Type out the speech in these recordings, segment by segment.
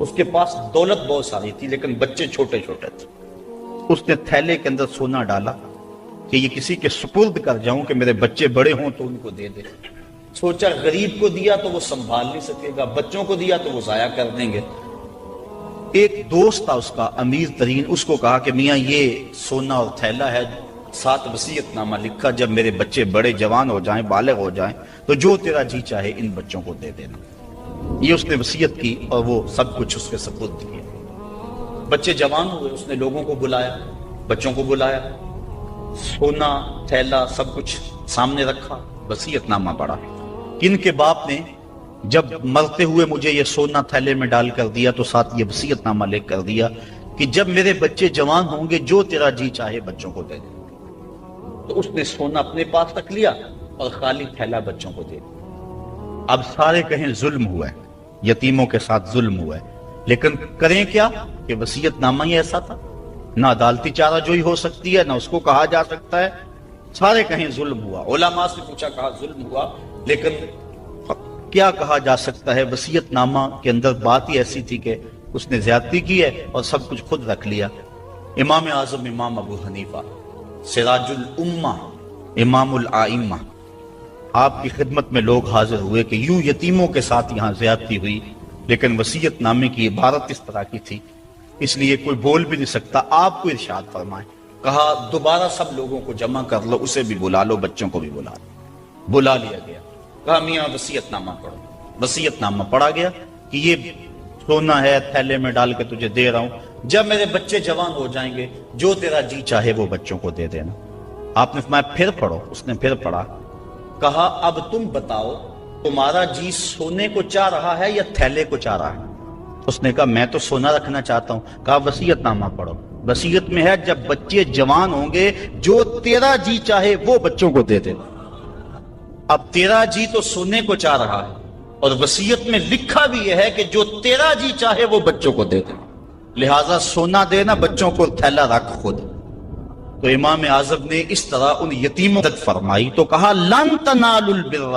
اس کے پاس دولت بہت ساری تھی لیکن بچے چھوٹے چھوٹے تھے. اس نے تھیلے کے اندر سونا ڈالا کہ یہ کسی کے سپرد کر جاؤں کہ میرے بچے بڑے ہوں تو ان کو دے دے. سوچا غریب کو دیا تو وہ سنبھال نہیں سکے گا، بچوں کو دیا تو وہ ضائع کر دیں گے. ایک دوست تھا اس کا امیر ترین، اس کو کہا کہ میاں یہ سونا اور تھیلا ہے، ساتھ وصیت نامہ لکھا، جب میرے بچے بڑے جوان ہو جائیں، بالغ ہو جائیں تو جو تیرا جی چاہے ان بچوں کو دے دینا. یہ اس نے وصیت کی اور وہ سب کچھ اس کے سپرد کیا. بچے جوان ہوئے، اس نے لوگوں کو بلایا، بچوں کو بلایا، سونا تھیلا سب کچھ سامنے رکھا، وصیت نامہ پڑھا. کن کے باپ نے جب مرتے ہوئے مجھے یہ سونا تھیلے میں ڈال کر دیا تو ساتھ یہ وصیت نامہ لکھ کر دیا کہ جب میرے بچے جوان ہوں گے جو تیرا جی چاہے بچوں کو دے دے. تو اس نے سونا اپنے پاس رکھ لیا اور خالی تھیلا بچوں کو دے دیا. اب سارے کہیں ظلم ہوا ہے، یتیموں کے ساتھ ظلم ہوا ہے، لیکن کریں کیا کہ وصیت نامہ ہی ایسا تھا، نہ عدالتی چارہ جوئی ہو سکتی ہے، نہ اس کو کہا جا سکتا ہے. سارے کہیں ظلم ہوا. علماء سے پوچھا، کہا ظلم ہوا، لیکن کیا کہا جا سکتا ہے؟ وصیت نامہ کے اندر بات ہی ایسی تھی کہ اس نے زیادتی کی ہے اور سب کچھ خود رکھ لیا. امام اعظم امام ابو حنیفہ سراج الامہ امام الائمہ، آپ کی خدمت میں لوگ حاضر ہوئے کہ یوں یتیموں کے ساتھ یہاں زیادتی ہوئی، لیکن وصیت نامے کی عبارت اس طرح کی تھی، اس لیے کوئی بول بھی نہیں سکتا. آپ کو ارشاد فرمائیں. کہا دوبارہ سب لوگوں کو جمع کر لو، اسے بھی بلا لو، بچوں کو بھی بلا لو. بلا لیا گیا. کہا میاں وصیت نامہ پڑھو. وصیت نامہ پڑھا گیا کہ یہ سونا ہے، تھیلے میں ڈال کے تجھے دے رہا ہوں، جب میرے بچے جوان ہو جائیں گے جو تیرا جی چاہے وہ بچوں کو دے دینا. آپ نے فرمایا پھر پڑھو. اس نے پھر پڑھا. کہا اب تم بتاؤ تمہارا جی سونے کو چاہ رہا ہے یا تھیلے کو چاہ رہا ہے؟ اس نے کہا میں تو سونا رکھنا چاہتا ہوں. کہا وصیت نامہ پڑھو. وصیت میں ہے جب بچے جوان ہوں گے جو تیرا جی چاہے وہ بچوں کو دے دینا. اب تیرا جی تو سونے کو چاہ رہا ہے اور وصیت میں لکھا بھی یہ ہے کہ جو تیرا جی چاہے وہ بچوں کو دے دے، لہٰذا سونا دینا، بچوں کو تھیلا رکھ خود. تو امام اعظم نے اس طرح ان یتیموں مدد فرمائی تو کہا لن تنالوا البر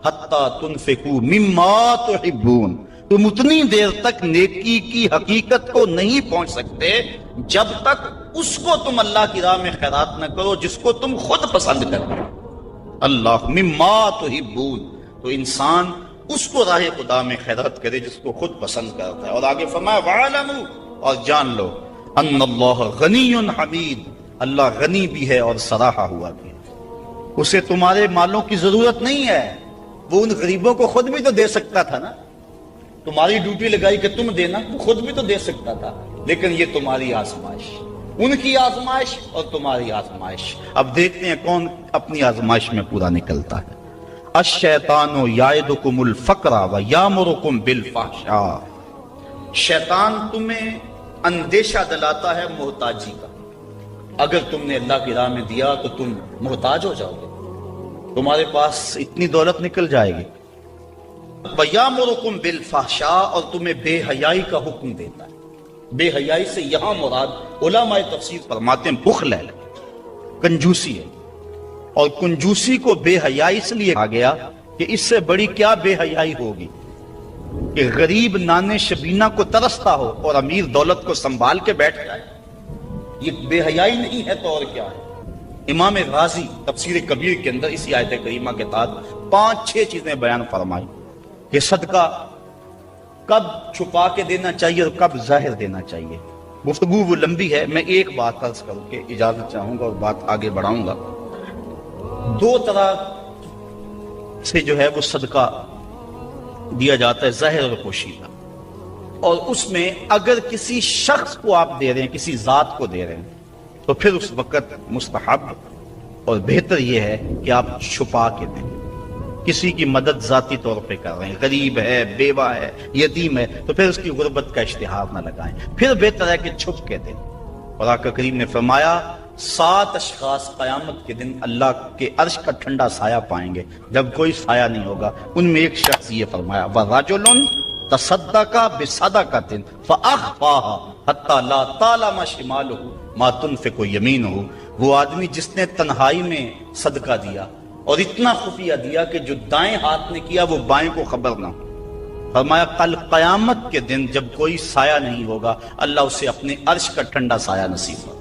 حتی تنفقوا مما تحبون، تم اتنی دیر تک نیکی کی حقیقت کو نہیں پہنچ سکتے جب تک اس کو تم اللہ کی راہ میں خیرات نہ کرو جس کو تم خود پسند کرو. اللہ مما تحبون، تو انسان اس کو راہ خدا میں خیرات کرے جس کو خود پسند کرتا ہے. اور آگے فرمایا وَعَلَمُوا، اور جان لو ان اللہ غنی حمید، اللہ غنی بھی ہے اور سراہا ہوا بھی ہے. اسے تمہارے مالوں کی ضرورت نہیں ہے، وہ ان غریبوں کو خود بھی تو دے سکتا تھا نا. تمہاری ڈیوٹی لگائی کہ تم دینا، وہ خود بھی تو دے سکتا تھا، لیکن یہ تمہاری آزمائش، ان کی آزمائش اور تمہاری آزمائش. اب دیکھتے ہیں کون اپنی آزمائش میں پورا نکلتا ہے. الشیطان یعدکم الفقر ویامرکم بالفحشاء، شیطان تمہیں اندیشہ دلاتا ہے محتاجی کا. اگر تم نے اللہ کی راہ میں دیا تو تم محتاج ہو جاؤ گے، تمہارے پاس اتنی دولت نکل جائے گی. وَيَأْمُرُكُمْ بِالْفَحْشَاءِ، اور تمہیں بے حیائی کا حکم دیتا ہے. بے حیائی سے یہاں مراد علماء تفسیر فرماتے ہیں بخل ہے، کنجوسی ہے. اور کنجوسی کو بے حیائی اس لیے کہا گیا کہ اس سے بڑی کیا بے حیائی ہوگی کہ غریب نانے شبینہ کو ترستا ہو اور امیر دولت کو سنبھال کے بیٹھ جائے. یہ بے حیائی نہیں ہے تو اور کیا ہے. امام غازی تفسیر کبیر کے اندر اسی آیت کریمہ کے تحت 5-6 چیزیں بیان فرمائی کہ صدقہ کب چھپا کے دینا چاہیے اور کب ظاہر دینا چاہیے. گفتگو وہ لمبی ہے، میں ایک بات عرض کروں کہ اجازت چاہوں گا اور بات آگے بڑھاؤں گا. 2 طرح سے جو ہے وہ صدقہ دیا جاتا ہے، ظاہر اور پوشیدہ. اور اس میں اگر کسی شخص کو آپ دے رہے ہیں، کسی ذات کو دے رہے ہیں، تو پھر اس وقت مستحب اور بہتر یہ ہے کہ آپ چھپا کے دیں. کسی کی مدد ذاتی طور پہ کر رہے ہیں، غریب ہے، بیوہ ہے، یتیم ہے، تو پھر اس کی غربت کا اشتہار نہ لگائیں، پھر بہتر ہے کہ چھپ کے دیں. اور آقا کریم نے فرمایا 7 اشخاص قیامت کے دن اللہ کے عرش کا ٹھنڈا سایہ پائیں گے جب کوئی سایہ نہیں ہوگا. ان میں ایک شخص یہ فرمایا وَرَجُلٌ تَصَدَّقَ بِصَدَقَةٍ فَأَخْفَاهَا حَتَّى لَا تَعْلَمَ شِمَالُهُ مَا تُنْفِقُ يَمِينُهُ، وہ آدمی جس نے تنہائی میں صدقہ دیا اور اتنا خفیہ دیا کہ جو دائیں ہاتھ نے کیا وہ بائیں کو خبر نہ ہو، فرمایا کل قیامت کے دن جب کوئی سایہ نہیں ہوگا اللہ اسے اپنے عرش کا ٹھنڈا سایہ نصیب ہوگا،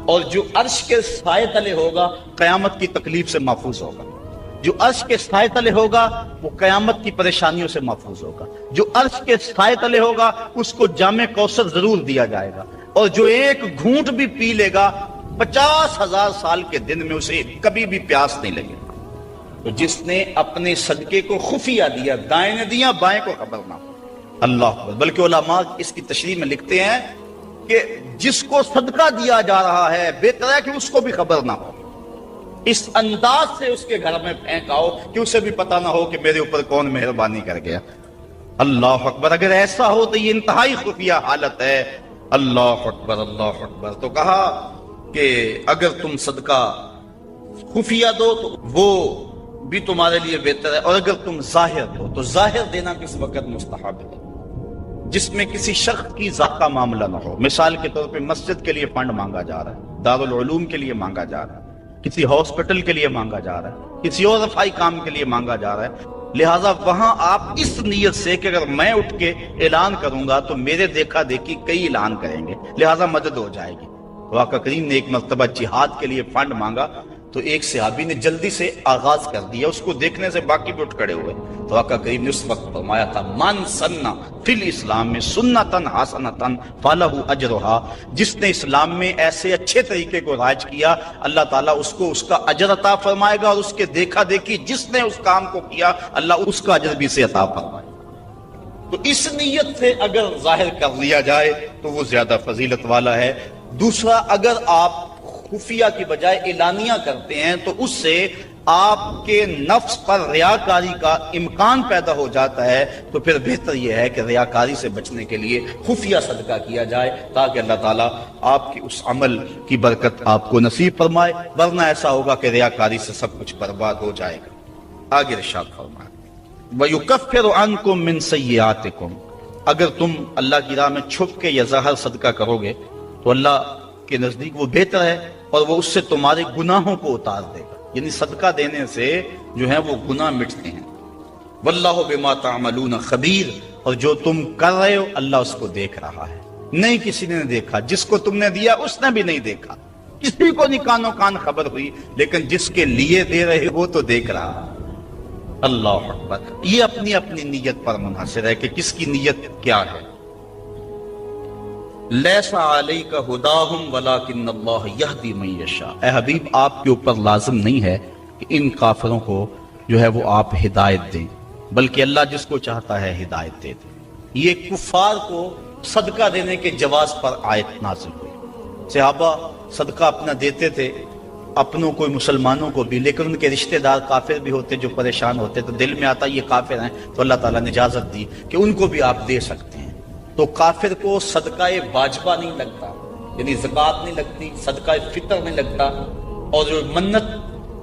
اور جو عرش کے سائے تلے ہوگا قیامت کی تکلیف سے محفوظ ہوگا، جو عرش کے سائے تلے ہوگا وہ قیامت کی پریشانیوں سے محفوظ ہوگا، جو عرش کے سائے تلے ہوگا اس کو جام کوثر ضرور دیا جائے گا، اور جو ایک گھونٹ بھی پی لے گا 50,000 سال کے دن میں اسے کبھی بھی پیاس نہیں لگے۔ تو جس نے اپنے صدقے کو خفیہ دیا، دائیں نے دیا بائیں کو خبر نہ ہو، اللہ اکبر۔ بلکہ علماء اس کی تشریح میں لکھتے ہیں کہ جس کو صدقہ دیا جا رہا ہے بہتر ہے کہ اس کو بھی خبر نہ ہو، اس انداز سے اس کے گھر میں پھینکاؤ کہ اسے بھی پتہ نہ ہو کہ میرے اوپر کون مہربانی کر گیا۔ اللہ اکبر۔ اگر ایسا ہو تو یہ انتہائی خفیہ حالت ہے۔ اللہ اکبر اللہ اکبر۔ تو کہا کہ اگر تم صدقہ خفیہ دو تو وہ بھی تمہارے لیے بہتر ہے، اور اگر تم ظاہر دو تو ظاہر دینا کس وقت مستحب ہے، جس میں کسی شخص کی ذات کا معاملہ نہ ہو۔ مثال کے طور پہ مسجد کے لیے فنڈ مانگا جا رہا ہے، دارالعلوم کے لیے مانگا جا رہا ہے، کسی ہاسپٹل کے لیے مانگا جا رہا ہے، کسی اور رفائی کام کے لیے مانگا جا رہا ہے، لہٰذا وہاں آپ اس نیت سے کہ اگر میں اٹھ کے اعلان کروں گا تو میرے دیکھا دیکھی کئی اعلان کریں گے، لہٰذا مدد ہو جائے گی۔ تو آقا کریم نے ایک مرتبہ جہاد کے لیے فنڈ مانگا تو ایک صحابی نے جلدی سے آغاز کر دیا، اس کو دیکھنے سے باقی بھی اٹھ کھڑے ہوئے۔ تو آقا کریم نے اس وقت فرمایا تھا من سنہ فی الاسلام میں سنتن حسنتن فلہ اجرہا، جس نے اسلام میں ایسے اچھے طریقے کو رائج کیا اللہ تعالیٰ اس کو اس کا اجر عطا فرمائے گا، اور اس کے دیکھا دیکھی جس نے اس کام کو کیا اللہ اس کا اجر بھی سے عطا فرمائے گا۔ تو اس نیت سے اگر ظاہر کر لیا جائے تو وہ زیادہ فضیلت والا ہے۔ دوسرا، اگر آپ خفیہ کی بجائے اعلانیہ کرتے ہیں تو اس سے آپ کے نفس پر ریاکاری کا امکان پیدا ہو جاتا ہے، تو پھر بہتر یہ ہے کہ ریاکاری سے بچنے کے لیے خفیہ صدقہ کیا جائے تاکہ اللہ تعالیٰ آپ کی اس عمل کی برکت آپ کو نصیب فرمائے، ورنہ ایسا ہوگا کہ ریاکاری سے سب کچھ برباد ہو جائے گا۔ آگے ارشاد فرمائے وَيُكَفِّرُ عَنْكُم مِّن سَيِّئَاتِكُم، اگر تم اللہ کی راہ میں چھپ کے یا ظاہر صدقہ کرو گے تو اللہ کے نزدیک وہ بہتر ہے، اور وہ اس سے تمہارے گناہوں کو اتار دے گا، یعنی صدقہ دینے سے جو ہے وہ گناہ مٹتے ہیں۔ واللہ بما تعملون خبیر، اور جو تم کر رہے ہو اللہ اس کو دیکھ رہا ہے، نہیں کسی نے دیکھا، جس کو تم نے دیا اس نے بھی نہیں دیکھا، کسی کو نہیں کانوں کان خبر ہوئی، لیکن جس کے لیے دے رہے وہ تو دیکھ رہا۔ اللہ اکبر۔ یہ اپنی اپنی نیت پر منحصر ہے کہ کس کی نیت کیا ہے۔ لیس علیک ہداہم ولکن اللہ یہدی من یشاء، اے حبیب آپ کے اوپر لازم نہیں ہے کہ ان کافروں کو جو ہے وہ آپ ہدایت دیں، بلکہ اللہ جس کو چاہتا ہے ہدایت دے دیں۔ یہ کفار کو صدقہ دینے کے جواز پر آیت نازل ہوئی۔ صحابہ صدقہ اپنا دیتے تھے، اپنوں کو مسلمانوں کو بھی، لیکن ان کے رشتہ دار کافر بھی ہوتے جو پریشان ہوتے، تو دل میں آتا یہ کافر ہیں، تو اللہ تعالیٰ نے اجازت دی کہ ان کو بھی آپ دے سکتے ہیں۔ تو کافر کو صدقہ واجبہ نہیں لگتا، یعنی زکوٰۃ نہیں لگتی، صدقہ فطر نہیں لگتا، اور جو منت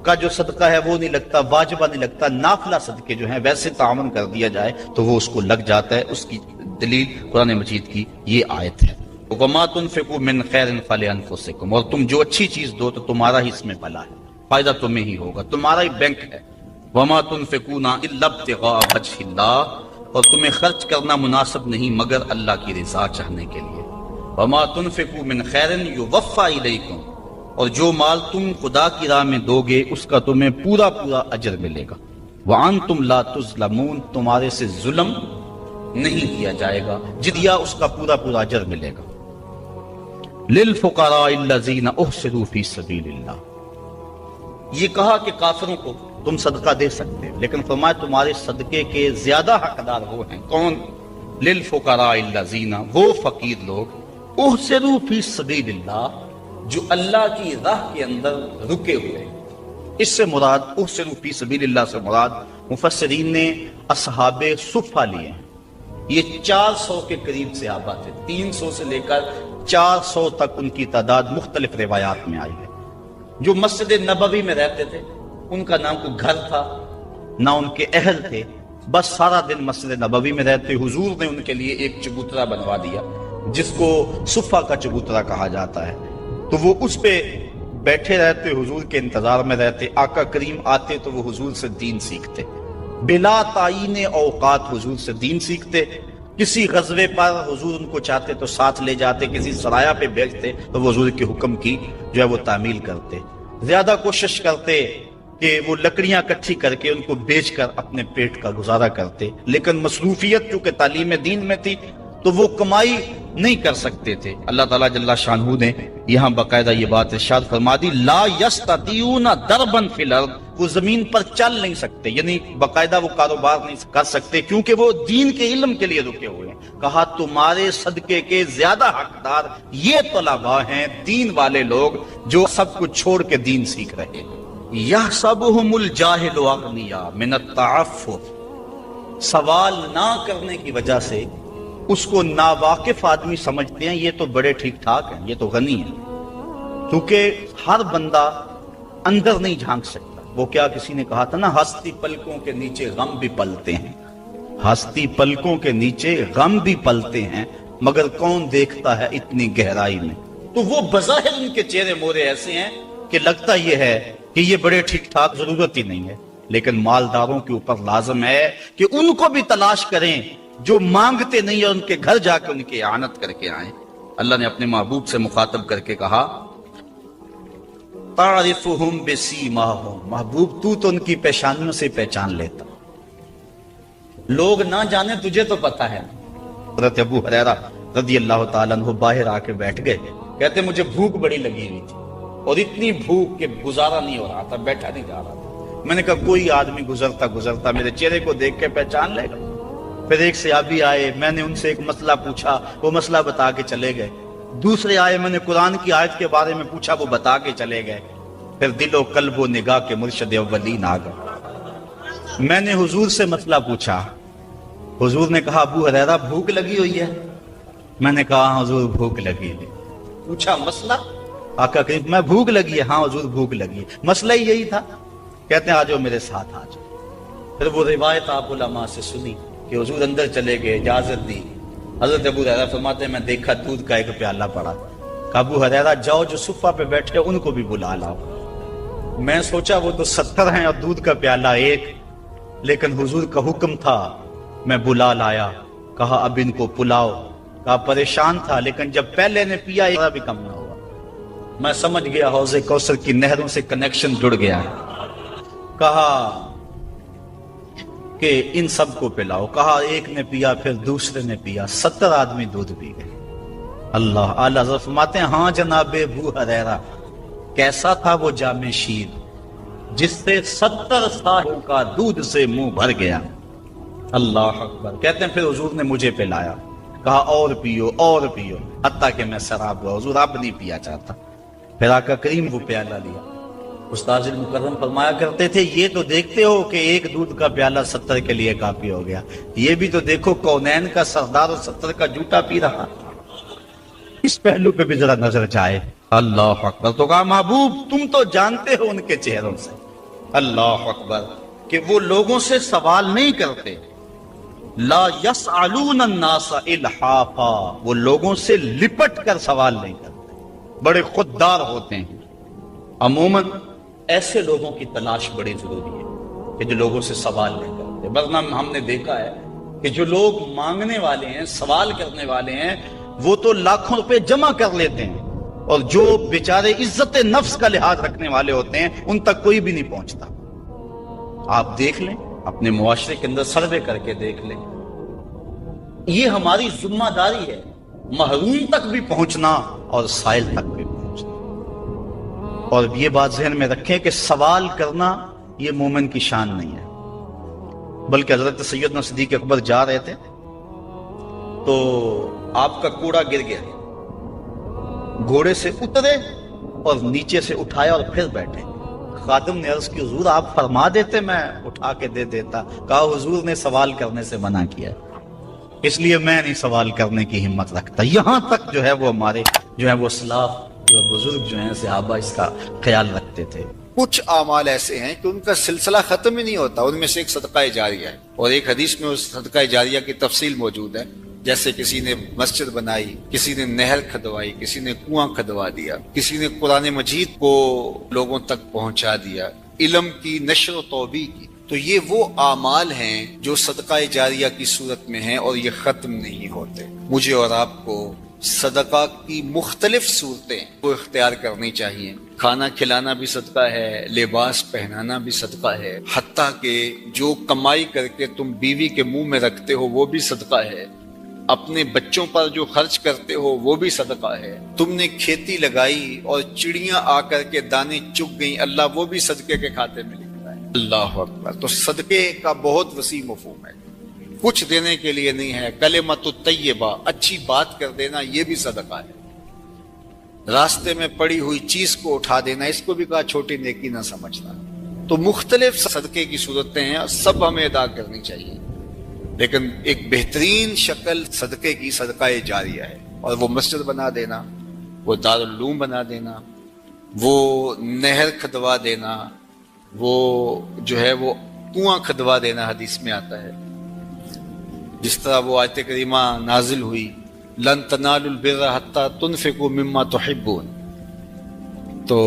کا جو صدقہ ہے وہ نہیں لگتا، واجبہ نہیں لگتا، نافلہ صدقے جو ہیں ویسے تعاون کر دیا جائے تو وہ اس کو لگ جاتا ہے۔ اس کی دلیل قرآن مجید کی یہ آیت ہے۔ وَمَا تُنْفِقُوا مِنْ خَيْرٍ فَلِأَنفُسِكُمْ، اور تم جو اچھی چیز دو تو تمہارا ہی اس میں بھلا ہے، فائدہ تمہیں ہی ہوگا، تمہارا ہی بینک ہے۔ وَمَا تُنْفِقُونَ إِلَّا ابْتِغَاءَ وَجْهِ اللَّهِ، اور تمہیں خرچ کرنا مناسب نہیں مگر اللہ کی رضا چاہنے کے لیے۔ وَمَا تُنْفِقُوا مِنْ خَيْرٍ يُوَفَّى إِلَيْكُمْ، اور جو مال تم خدا کی راہ میں دو گے اس کا تمہیں پورا پورا اجر ملے گا۔ وَأَنْتُمْ لَا تُظْلَمُونَ، تمہارے سے ظلم نہیں کیا جائے گا، جدیا اس کا پورا پورا اجر ملے گا۔ لِلْفُقَرَاءِ الَّذِينَ أُحْصِرُوا فِي سَبِيلِ اللَّهِ، یہ کہا کہ کافروں کو تم صدقہ دے سکتے ہو، لیکن فرمایا تمہارے صدقے کے زیادہ حقدار وہ ہیں کون؟ للفقراء الذین، وہ فقیر لوگ، احسروا فی سبیل اللہ، جو اللہ کی راہ کے اندر رکے ہوئے۔ اس سے مراد احسروا فی سبیل اللہ سے مراد مفسرین نے اصحاب صفہ لیے ہیں۔ یہ 400 کے قریب صحابہ تھے، 300 سے لے کر 400 تک ان کی تعداد مختلف روایات میں آئی ہے۔ جو مسجد نبوی میں رہتے تھے، ان کا نہ کوئی گھر تھا نہ ان کے اہل تھے، بس سارا دن مسجد نبوی میں رہتے۔ حضور نے ان کے لیے ایک چبوترا بنوا دیا جس کو صفہ کا چبوترا کہا جاتا ہے، تو وہ اس پہ بیٹھے رہتے، حضور کے انتظار میں رہتے۔ آقا کریم آتے تو وہ حضور سے دین سیکھتے، بلا تعین اوقات حضور سے دین سیکھتے، کسی غزوے پر حضور ان کو چاہتے تو ساتھ لے جاتے، کسی سرایہ پہ بھیجتے تو وہ حضور کے حکم کی جو ہے وہ تعمیل کرتے، زیادہ کوشش کرتے کہ وہ لکڑیاں اکٹھی کر کے ان کو بیچ کر اپنے پیٹ کا گزارا کرتے، لیکن مصروفیت چونکہ تعلیم دین میں تھی تو وہ کمائی نہیں کر سکتے تھے۔ اللہ تعالیٰ جل شانہ نے یہاں باقاعدہ یہ بات ارشاد فرما دی، لا یستطیعون ضربا فی الارض، وہ زمین پر چل نہیں سکتے، یعنی باقاعدہ وہ کاروبار نہیں کر سکتے کیونکہ وہ دین کے علم کے لیے رکے ہوئے ہیں۔ کہا تمہارے صدقے کے زیادہ حقدار یہ طلباء ہیں، دین والے لوگ جو سب کچھ چھوڑ کے دین سیکھ رہے ہیں۔ یحسبہم الجاہل اغنیاء من التعفف، سوال نہ کرنے کی وجہ سے اس کو ناواقف آدمی سمجھتے ہیں یہ تو بڑے ٹھیک ٹھاک ہیں، یہ تو غنی ہیں، کیونکہ ہر بندہ اندر نہیں جھانک سکتا۔ وہ کیا کسی نے کہا تھا نا، ہستی پلکوں کے نیچے غم بھی پلتے ہیں، ہستی پلکوں کے نیچے غم بھی پلتے ہیں، مگر کون دیکھتا ہے اتنی گہرائی میں۔ تو وہ بظاہر ان کے چہرے مورے ایسے ہیں کہ لگتا یہ ہے کہ یہ بڑے ٹھیک ٹھاک، ضرورت ہی نہیں ہے، لیکن مالداروں کے اوپر لازم ہے کہ ان کو بھی تلاش کریں جو مانگتے نہیں اور ان کے گھر جا کے ان کی اعانت کر کے آئیں۔ اللہ نے اپنے محبوب سے مخاطب کر کے کہا تعرفہم بسیماہم، محبوب تو ان کی پیشانیوں سے پہچان لیتا، لوگ نہ جانے تجھے تو پتا ہے۔ حضرت ابو ہریرہ رضی اللہ تعالیٰ عنہ باہر آ کے بیٹھ گئے، کہتے مجھے بھوک بڑی لگی ہوئی تھی اور اتنی بھوک کہ گزارا نہیں ہو رہا تھا، بیٹھا نہیں جا رہا تھا۔ میں نے کہا کوئی آدمی گزرتا میرے چہرے کو دیکھ کے پہچان لے گا۔ پھر ایک صحابی آئے، میں نے ان سے ایک مسئلہ پوچھا، وہ مسئلہ بتا کے چلے گئے۔ دوسرے آئے، میں نے قرآن کی آیت کے بارے میں پوچھا، وہ بتا کے چلے گئے۔ پھر دل و قلب و نگاہ کے مرشد اولین آ گئے۔ میں نے حضور سے مسئلہ پوچھا، حضور نے کہا ابو ہریرہ بھوک لگی ہوئی ہے؟ میں نے کہا ہاں حضور بھوک لگی ہے۔ پوچھا مسئلہ؟ آقا کریم میں بھوک لگی ہے، ہاں حضور بھوک لگی ہے، مسئلہ ہی یہی تھا۔ کہتے ہیں آ جاؤ میرے ساتھ آ جاؤ۔ پھر وہ روایت آپ علماء سے سنی کہ حضور اندر چلے گئے، اجازت دی۔ حضرت ابو ہریرہ فرماتے ہیں میں دیکھا دودھ کا ایک پیالہ پڑا، کہا ابو ہریرہ جاؤ جو صفہ پہ بیٹھے ان کو بھی بلا لاؤ۔ میں سوچا وہ تو 70 ہیں اور دودھ کا پیالہ ایک، لیکن حضور کا حکم تھا، میں بلا لایا۔ کہا اب ان کو پلاؤ۔ کہا پریشان تھا لیکن جب پہلے نے پیا ذرا بھی کم نہ ہوا۔ میں سمجھ گیا حوض کوثر کی نہروں سے کنیکشن جڑ گیا ہے۔ کہا کہ ان سب کو پلاؤ۔ کہا ایک نے پیا، پھر دوسرے نے پیا، 70 آدمی دودھ پی گئے۔ اللہ اعلیٰ حضرت فرماتے ہیں ہاں جناب ابو ہریرہ کیسا تھا وہ جام شیر جس سے 70 سالوں کا دودھ سے منہ بھر گیا۔ اللہ اکبر۔ کہتے ہیں پھر حضور نے مجھے پلایا، کہا اور پیو اور پیو، حتیٰ کہ میں سراب ہوا۔ حضور اب نہیں پیا چاہتا۔ پھر آقا کریم وہ پیالہ لیا۔ استاذ المکرم فرمایا کرتے تھے یہ تو دیکھتے ہو کہ ایک دودھ کا پیالہ 70 کے لیے کافی ہو گیا، یہ بھی تو دیکھو کونین کا سردار اور 70 کا جوٹا پی رہا۔ اس پہلو پہ بھی ذرا نظر جائے۔ اللہ اکبر۔ تو کہا محبوب تم تو جانتے ہو ان کے چہروں سے، اللہ اکبر، کہ وہ لوگوں سے سوال نہیں کرتے۔ لا یسألون الناس الحافا، وہ لوگوں سے لپٹ کر سوال نہیں کرتے، بڑے خوددار ہوتے ہیں۔ عموماً ایسے لوگوں کی تلاش بڑی ضروری ہے کہ جو لوگوں سے سوال نہیں کرتے، ورنہ ہم نے دیکھا ہے کہ جو لوگ مانگنے والے ہیں، سوال کرنے والے ہیں، وہ تو لاکھوں روپے جمع کر لیتے ہیں، اور جو بیچارے عزت نفس کا لحاظ رکھنے والے ہوتے ہیں ان تک کوئی بھی نہیں پہنچتا۔ آپ دیکھ لیں اپنے معاشرے کے اندر سروے کر کے دیکھ لیں، یہ ہماری ذمہ داری ہے محروم تک بھی پہنچنا اور سائل تک بھی پہنچنا۔ اور یہ بات ذہن میں رکھیں کہ سوال کرنا یہ مومن کی شان نہیں ہے، بلکہ حضرت سیدنا صدیق اکبر جا رہے تھے تو آپ کا کوڑا گر گیا، گھوڑے سے اترے اور نیچے سے اٹھایا اور پھر بیٹھے۔ خادم نے عرض کی حضور آپ فرما دیتے میں اٹھا کے دے دیتا۔ کہا حضور نے سوال کرنے سے منع کیا، اس لیے میں نہیں سوال کرنے کی ہمت رکھتا۔ یہاں تک جو ہے وہ ہمارے جو ہے وہ اسلاف جو بزرگ جو ہیں صحابہ اس کا خیال رکھتے تھے۔ کچھ اعمال ایسے ہیں کہ ان کا سلسلہ ختم ہی نہیں ہوتا، ان میں سے ایک صدقہ جاریہ ہے، اور ایک حدیث میں اس صدقہ جاریہ کی تفصیل موجود ہے، جیسے کسی نے مسجد بنائی، کسی نے نہر کھدوائی، کسی نے کنواں کھدوا دیا، کسی نے قرآن مجید کو لوگوں تک پہنچا دیا، علم کی نشر و توبیع کی، تو یہ وہ اعمال ہیں جو صدقہ جاریہ کی صورت میں ہیں اور یہ ختم نہیں ہوتے. مجھے اور آپ کو صدقہ کی مختلف صورتیں وہ اختیار کرنی چاہیے. کھانا کھلانا بھی صدقہ ہے، لباس پہنانا بھی صدقہ ہے، حتیٰ کہ جو کمائی کر کے تم بیوی کے منہ میں رکھتے ہو وہ بھی صدقہ ہے، اپنے بچوں پر جو خرچ کرتے ہو وہ بھی صدقہ ہے. تم نے کھیتی لگائی اور چڑیاں آ کر کے دانے چگ گئیں، اللہ وہ بھی صدقے کے کھاتے میں لکھتا ہے. اللہ اکبر. تو صدقے کا بہت وسیع مفہوم ہے، کچھ دینے کے لیے نہیں ہے. کلمۃ الطیبہ، اچھی بات کر دینا، یہ بھی صدقہ ہے. راستے میں پڑی ہوئی چیز کو اٹھا دینا، اس کو بھی کہا چھوٹی نیکی نہ سمجھنا. تو مختلف صدقے کی صورتیں ہیں، سب ہمیں ادا کرنی چاہیے. لیکن ایک بہترین شکل صدقے کی صدقہ جاریہ ہے، اور وہ مسجد بنا دینا، وہ دارالعلوم بنا دینا، وہ نہر کھدوا دینا، وہ جو ہے وہ کنواں کھدوا دینا. حدیث میں آتا ہے جس طرح وہ آیت کریمہ نازل ہوئی، لن تنالوا البر حتى تنفقوا مما تحبون. تو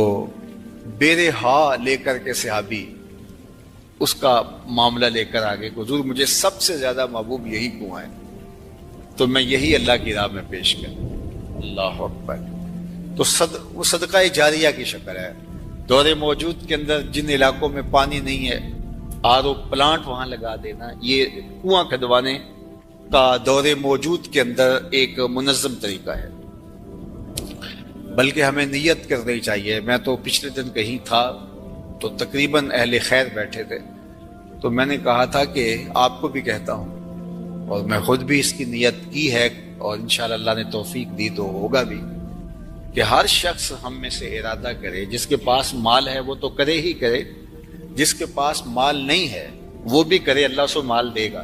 بیر ہا لے کر کے صحابی اس کا معاملہ لے کر آگے، حضور مجھے سب سے زیادہ محبوب یہی کنواں ہے، تو میں یہی اللہ کی راہ میں پیش کروں. اللہ اکبر. تو وہ صدقہ جاریہ کی شکل ہے. دور موجود کے اندر جن علاقوں میں پانی نہیں ہے، آر او پلانٹ وہاں لگا دینا، یہ کنواں کھدوانے کا دور موجود کے اندر ایک منظم طریقہ ہے. بلکہ ہمیں نیت کرنی چاہیے. میں تو پچھلے دن کہیں تھا تو تقریباً اہل خیر بیٹھے تھے، تو میں نے کہا تھا کہ آپ کو بھی کہتا ہوں، اور میں خود بھی اس کی نیت کی ہے، اور انشاءاللہ اللہ نے توفیق دی تو ہوگا بھی، کہ ہر شخص ہم میں سے ارادہ کرے. جس کے پاس مال ہے وہ تو کرے ہی کرے، جس کے پاس مال نہیں ہے وہ بھی کرے، اللہ سے مال دے گا.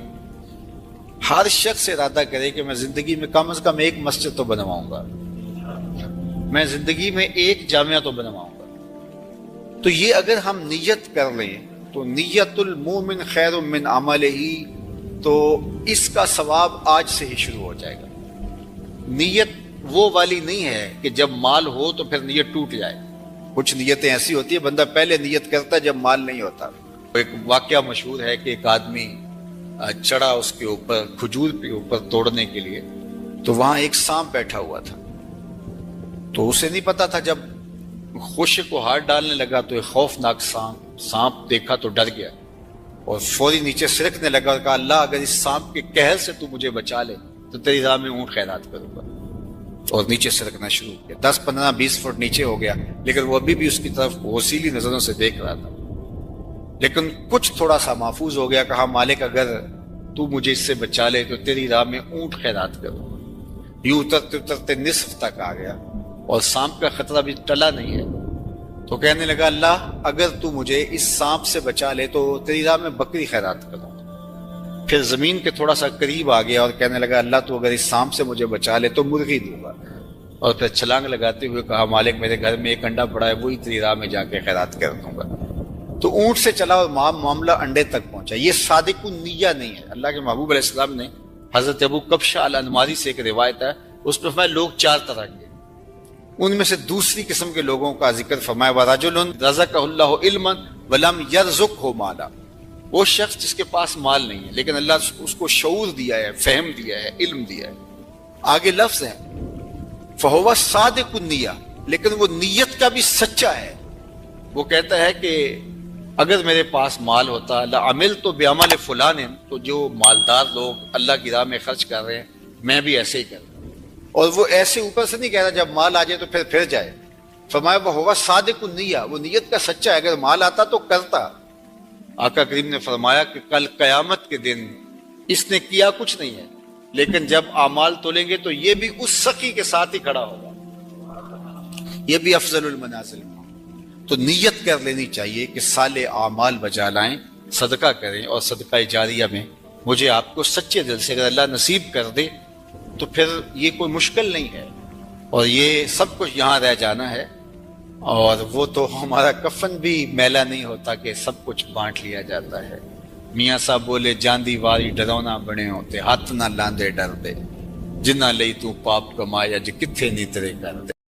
ہر شخص ارادہ کرے کہ میں زندگی میں کم از کم ایک مسجد تو بنواؤں گا، میں زندگی میں ایک جامعہ تو بنواؤں گا. تو یہ اگر ہم نیت کر لیں تو نیت المومن خیر من عملہ، تو اس کا ثواب آج سے ہی شروع ہو جائے گا. نیت وہ والی نہیں ہے کہ جب مال ہو تو پھر نیت ٹوٹ جائے. کچھ نیتیں ایسی ہوتی ہیں بندہ پہلے نیت کرتا ہے جب مال نہیں ہوتا. ایک واقعہ مشہور ہے کہ ایک آدمی چڑھا اس کے اوپر کھجور کے اوپر توڑنے کے لیے، تو وہاں ایک سانپ بیٹھا ہوا تھا. تو اسے نہیں پتا تھا، جب خشک کو ہاتھ ڈالنے لگا تو ایک خوفناک سانپ دیکھا تو ڈر گیا اور فوری نیچے سرکنے لگا اور کہا اللہ اگر اس سانپ کے قہر سے تو مجھے بچا لے تو تیری راہ میں اونٹ خیرات کروں گا. اور نیچے سرکنا شروع کیا. 10 15 20 فٹ نیچے ہو گیا، لیکن وہ ابھی بھی اس کی طرف غسیلی نظروں سے دیکھ رہا تھا. لیکن کچھ تھوڑا سا محفوظ ہو گیا. کہا مالک اگر تو مجھے اس سے بچا لے تو تیری راہ میں اونٹ خیرات کروں گا. یوں اترتے اترتے نصف تک آ گیا اور سانپ کا خطرہ بھی ٹلا نہیں ہے. تو کہنے لگا اللہ اگر تو مجھے اس سانپ سے بچا لے تو تیری راہ میں بکری خیرات کروں. پھر زمین کے تھوڑا سا قریب آ گیا اور کہنے لگا اللہ تو اگر اس سانپ سے مجھے بچا لے تو مرغی دوں گا. اور پھر چھلانگ لگاتے ہوئے کہا مالک میرے گھر میں ایک انڈا پڑا ہے وہی تیری راہ میں جا کے خیرات کر دوں گا. تو اونٹ سے چلا اور معاملہ انڈے تک پہنچا. یہ صادق النیہ نہیں ہے. اللہ کے محبوب علیہ السلام نے حضرت ابو کبشہ الانماری سے ایک روایت ہے، اس میں فرمایا لوگ 4 طرح کے، ان میں سے دوسری قسم کے لوگوں کا ذکر فرمایا وَرَجُلٌ رَزَقَهُ اللَّهُ عِلْمًا وَلَمْ يَرْزُقْهُ مَالًا. وہ شخص جس کے پاس مال نہیں ہے لیکن اللہ اس کو شعور دیا ہے، فہم دیا ہے، علم دیا ہے. آگے لفظ ہے فَهُوَ صَادِقُ النِّيَّةِ، لیکن وہ نیت کا بھی سچا ہے. وہ کہتا ہے کہ اگر میرے پاس مال ہوتا لَعَمِلْتُ بِعَمَلِ فُلَانٍ، تو جو مالدار لوگ اللہ کی راہ میں خرچ کر رہے ہیں میں بھی ایسے ہی کرتا. اور وہ ایسے اوپر سے نہیں کہہ رہا جب مال آ جائے تو پھر جائے. فرمایا وَهُوَ صَادِقُ النِّيَّةِ، وہ نیت کا سچا ہے. اگر مال آتا تو کرتا. آقا کریم نے فرمایا کہ کل قیامت کے دن اس نے کیا کچھ نہیں ہے لیکن جب اعمال تولیں گے تو یہ بھی اس سخی کے ساتھ ہی کھڑا ہوگا، یہ بھی افضل المنازل. تو نیت کر لینی چاہیے کہ صالح اعمال بجا لائیں، صدقہ کریں، اور صدقہ جاریہ میں مجھے آپ کو سچے دل سے اگر اللہ نصیب کر دے تو پھر یہ کوئی مشکل نہیں ہے، اور یہ سب کچھ یہاں رہ جانا ہے. اور وہ تو ہمارا کفن بھی میلا نہیں ہوتا کہ سب کچھ بانٹ لیا جاتا ہے. میاں صاحب بولے جاندی واری ڈرونا بنے ہوتے ہاتھ نہ لاندے ڈر دے، جنہ لئی تو پاپ کمایا جی کتھے نہیں تیرے کر دے.